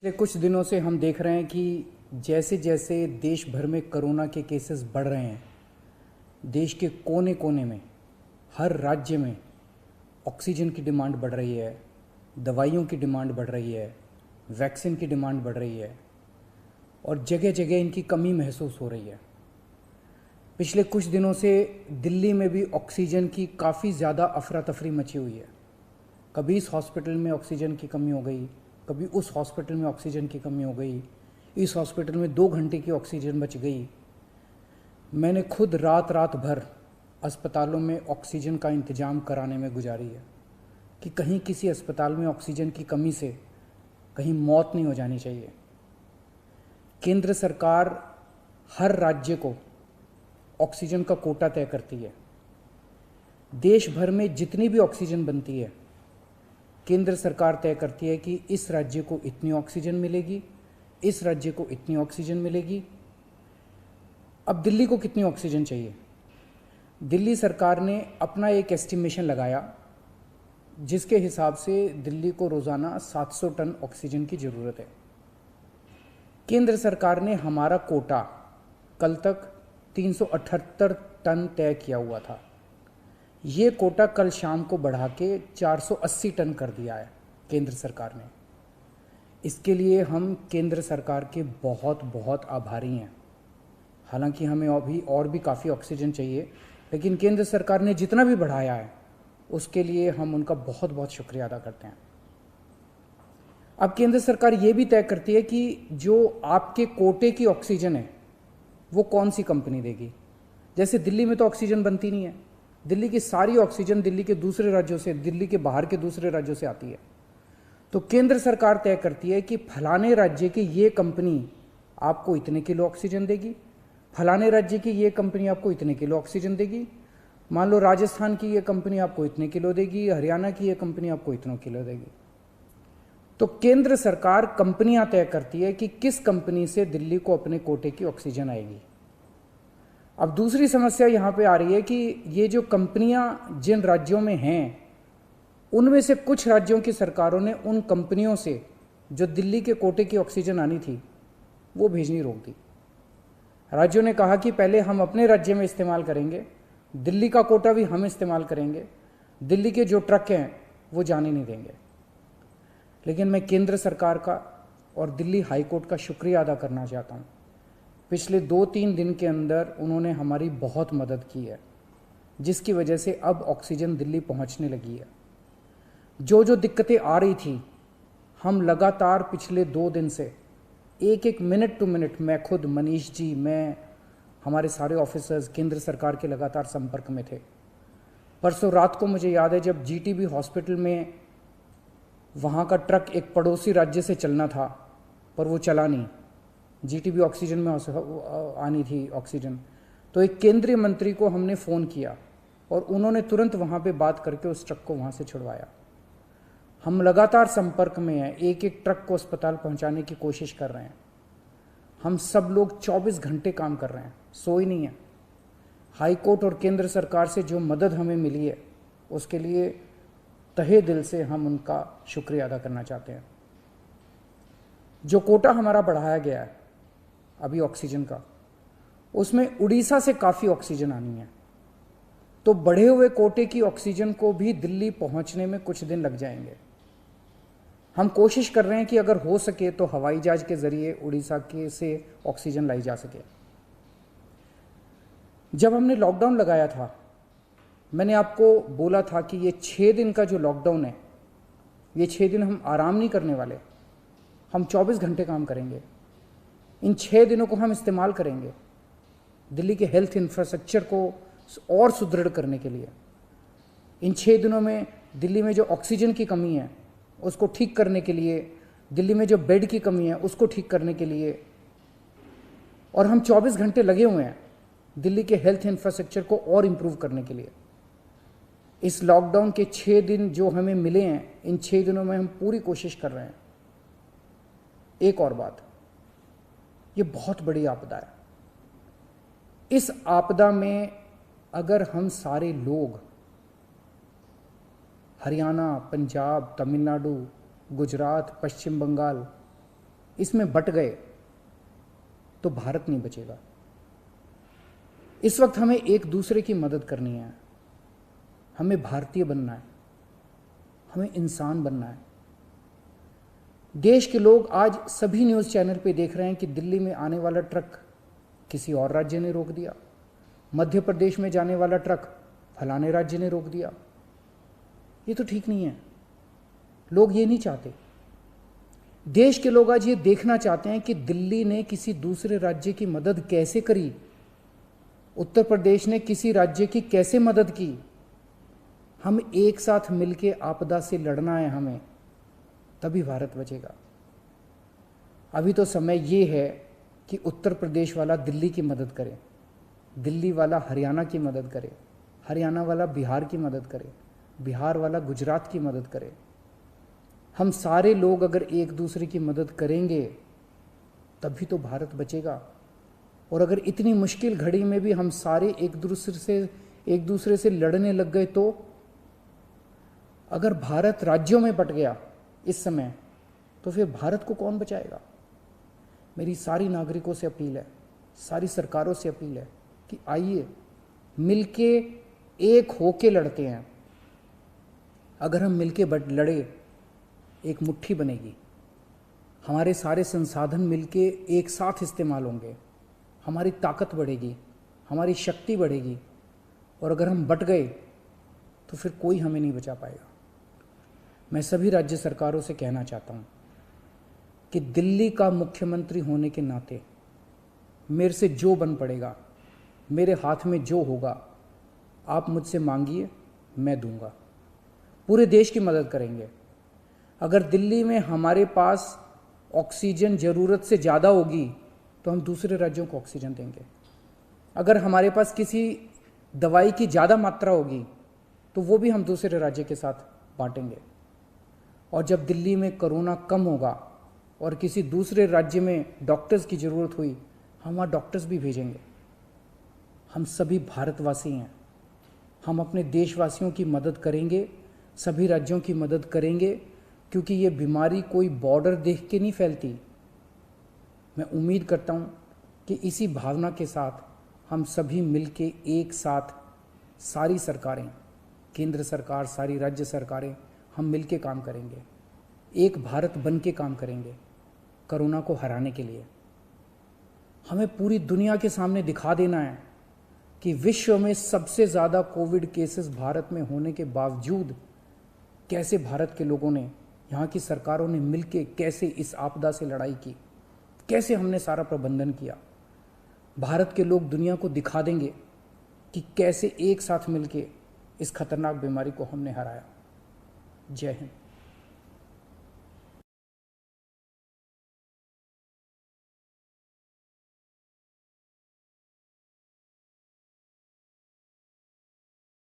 पिछले कुछ दिनों से हम देख रहे हैं कि जैसे जैसे देश भर में कोरोना के केसेस बढ़ रहे हैं, देश के कोने कोने में, हर राज्य में ऑक्सीजन की डिमांड बढ़ रही है, दवाइयों की डिमांड बढ़ रही है, वैक्सीन की डिमांड बढ़ रही है और जगह जगह इनकी कमी महसूस हो रही है। पिछले कुछ दिनों से दिल्ली में भी ऑक्सीजन की काफ़ी ज़्यादा अफरा तफरी मची हुई है। कभी इस हॉस्पिटल में ऑक्सीजन की कमी हो गई, कभी उस हॉस्पिटल में ऑक्सीजन की कमी हो गई, इस हॉस्पिटल में 2 घंटे की ऑक्सीजन बच गई। मैंने खुद रात रात भर अस्पतालों में ऑक्सीजन का इंतज़ाम कराने में गुजारी है कि कहीं किसी अस्पताल में ऑक्सीजन की कमी से कहीं मौत नहीं हो जानी चाहिए। केंद्र सरकार हर राज्य को ऑक्सीजन का कोटा तय करती है। देश भर में जितनी भी ऑक्सीजन बनती है, केंद्र सरकार तय करती है कि इस राज्य को इतनी ऑक्सीजन मिलेगी, इस राज्य को इतनी ऑक्सीजन मिलेगी। अब दिल्ली को कितनी ऑक्सीजन चाहिए? दिल्ली सरकार ने अपना एक एस्टिमेशन लगाया जिसके हिसाब से दिल्ली को रोज़ाना 700 टन ऑक्सीजन की ज़रूरत है। केंद्र सरकार ने हमारा कोटा कल तक 378 टन तय किया हुआ था। ये कोटा कल शाम को बढ़ा के 480 टन कर दिया है केंद्र सरकार ने। इसके लिए हम केंद्र सरकार के बहुत बहुत आभारी हैं। हालांकि हमें अभी और भी काफ़ी ऑक्सीजन चाहिए, लेकिन केंद्र सरकार ने जितना भी बढ़ाया है उसके लिए हम उनका बहुत बहुत शुक्रिया अदा करते हैं। अब केंद्र सरकार ये भी तय करती है कि जो आपके कोटे की ऑक्सीजन है वो कौन सी कंपनी देगी। जैसे दिल्ली में तो ऑक्सीजन बनती नहीं है, दिल्ली की सारी ऑक्सीजन दिल्ली के दूसरे राज्यों से, दिल्ली के बाहर के दूसरे राज्यों से आती है। तो केंद्र सरकार तय करती है कि फलाने राज्य की ये कंपनी आपको इतने किलो ऑक्सीजन देगी, फलाने राज्य की ये कंपनी आपको इतने किलो ऑक्सीजन देगी। मान लो राजस्थान की ये कंपनी आपको इतने किलो देगी, हरियाणा की ये कंपनी आपको इतने किलो देगी। तो केंद्र सरकार कंपनियां तय करती है कि किस कंपनी से दिल्ली को अपने कोटे की ऑक्सीजन आएगी। अब दूसरी समस्या यहाँ पे आ रही है कि ये जो कंपनियां जिन राज्यों में हैं, उनमें से कुछ राज्यों की सरकारों ने उन कंपनियों से जो दिल्ली के कोटे की ऑक्सीजन आनी थी वो भेजनी रोक दी। राज्यों ने कहा कि पहले हम अपने राज्य में इस्तेमाल करेंगे, दिल्ली का कोटा भी हम इस्तेमाल करेंगे, दिल्ली के जो ट्रक हैं वो जाने नहीं देंगे। लेकिन मैं केंद्र सरकार का और दिल्ली हाई कोर्ट का शुक्रिया अदा करना चाहता हूँ। पिछले 2-3 दिन के अंदर उन्होंने हमारी बहुत मदद की है, जिसकी वजह से अब ऑक्सीजन दिल्ली पहुँचने लगी है। जो जो दिक्कतें आ रही थी, हम लगातार पिछले 2 दिन से एक एक मिनट टू मिनट, मैं खुद, मनीष जी, मैं, हमारे सारे ऑफिसर्स केंद्र सरकार के लगातार संपर्क में थे। परसों रात को मुझे याद है जब जीटीबी हॉस्पिटल में वहाँ का ट्रक एक पड़ोसी राज्य से चलना था पर वो चला नहीं, जीटीबी ऑक्सीजन में आनी थी ऑक्सीजन, तो एक केंद्रीय मंत्री को हमने फ़ोन किया और उन्होंने तुरंत वहाँ पे बात करके उस ट्रक को वहाँ से छुड़वाया। हम लगातार संपर्क में हैं, एक एक ट्रक को अस्पताल पहुँचाने की कोशिश कर रहे हैं। हम सब लोग 24 घंटे काम कर रहे हैं, सोए नहीं है। हाई कोर्ट और केंद्र सरकार से जो मदद हमें मिली है उसके लिए तहे दिल से हम उनका शुक्रिया अदा करना चाहते हैं। जो कोटा हमारा बढ़ाया गया है अभी ऑक्सीजन का, उसमें उड़ीसा से काफ़ी ऑक्सीजन आनी है, तो बढ़े हुए कोटे की ऑक्सीजन को भी दिल्ली पहुंचने में कुछ दिन लग जाएंगे। हम कोशिश कर रहे हैं कि अगर हो सके तो हवाई जहाज के जरिए उड़ीसा के से ऑक्सीजन लाई जा सके। जब हमने लॉकडाउन लगाया था, मैंने आपको बोला था कि ये 6 दिन का जो लॉकडाउन है, ये 6 दिन हम आराम नहीं करने वाले, हम 24 घंटे काम करेंगे। इन 6 दिनों को हम इस्तेमाल करेंगे दिल्ली के हेल्थ इंफ्रास्ट्रक्चर को और सुदृढ़ करने के लिए। इन 6 दिनों में दिल्ली में जो ऑक्सीजन की कमी है उसको ठीक करने के लिए, दिल्ली में जो बेड की कमी है उसको ठीक करने के लिए, और हम 24 घंटे लगे हुए हैं दिल्ली के हेल्थ इंफ्रास्ट्रक्चर को और इम्प्रूव करने के लिए। इस लॉकडाउन के 6 दिन जो हमें मिले हैं, इन 6 दिनों में हम पूरी कोशिश कर रहे हैं। एक और बात, ये बहुत बड़ी आपदा है। इस आपदा में अगर हम सारे लोग हरियाणा, पंजाब, तमिलनाडु, गुजरात, पश्चिम बंगाल, इसमें बट गए तो भारत नहीं बचेगा। इस वक्त हमें एक दूसरे की मदद करनी है, हमें भारतीय बनना है, हमें इंसान बनना है। देश के लोग आज सभी न्यूज़ चैनल पे देख रहे हैं कि दिल्ली में आने वाला ट्रक किसी और राज्य ने रोक दिया, मध्य प्रदेश में जाने वाला ट्रक फलाने राज्य ने रोक दिया। ये तो ठीक नहीं है। लोग ये नहीं चाहते। देश के लोग आज ये देखना चाहते हैं कि दिल्ली ने किसी दूसरे राज्य की मदद कैसे करी, उत्तर प्रदेश ने किसी राज्य की कैसे मदद की। हम एक साथ मिलकर आपदा से लड़ना है हमें, तभी भारत बचेगा। अभी तो समय ये है कि उत्तर प्रदेश वाला दिल्ली की मदद करे, दिल्ली वाला हरियाणा की मदद करे, हरियाणा वाला बिहार की मदद करे, बिहार वाला गुजरात की मदद करे। हम सारे लोग अगर एक दूसरे की मदद करेंगे तभी तो भारत बचेगा। और अगर इतनी मुश्किल घड़ी में भी हम सारे एक दूसरे से लड़ने लग गए तो अगर भारत राज्यों में बट गया इस समय, तो फिर भारत को कौन बचाएगा। मेरी सारी नागरिकों से अपील है, सारी सरकारों से अपील है कि आइए मिलके एक होके लड़ते हैं। अगर हम मिलके लड़े, एक मुट्ठी बनेगी, हमारे सारे संसाधन मिलके एक साथ इस्तेमाल होंगे, हमारी ताकत बढ़ेगी, हमारी शक्ति बढ़ेगी। और अगर हम बट गए तो फिर कोई हमें नहीं बचा पाएगा। मैं सभी राज्य सरकारों से कहना चाहता हूँ कि दिल्ली का मुख्यमंत्री होने के नाते मेरे से जो बन पड़ेगा, मेरे हाथ में जो होगा, आप मुझसे मांगिए, मैं दूंगा। पूरे देश की मदद करेंगे। अगर दिल्ली में हमारे पास ऑक्सीजन ज़रूरत से ज़्यादा होगी तो हम दूसरे राज्यों को ऑक्सीजन देंगे। अगर हमारे पास किसी दवाई की ज़्यादा मात्रा होगी तो वो भी हम दूसरे राज्य के साथ बांटेंगे। और जब दिल्ली में कोरोना कम होगा और किसी दूसरे राज्य में डॉक्टर्स की ज़रूरत हुई, हम वहाँ डॉक्टर्स भी भेजेंगे। हम सभी भारतवासी हैं, हम अपने देशवासियों की मदद करेंगे, सभी राज्यों की मदद करेंगे, क्योंकि ये बीमारी कोई बॉर्डर देख के नहीं फैलती। मैं उम्मीद करता हूँ कि इसी भावना के साथ हम सभी मिलके एक साथ, सारी सरकारें, केंद्र सरकार, सारी राज्य सरकारें, हम मिलके काम करेंगे, एक भारत बन के काम करेंगे कोरोना को हराने के लिए। हमें पूरी दुनिया के सामने दिखा देना है कि विश्व में सबसे ज़्यादा कोविड केसेस भारत में होने के बावजूद कैसे भारत के लोगों ने, यहाँ की सरकारों ने मिलके कैसे इस आपदा से लड़ाई की, कैसे हमने सारा प्रबंधन किया। भारत के लोग दुनिया को दिखा देंगे कि कैसे एक साथ मिलके इस खतरनाक बीमारी को हमने हराया। जय हिंद।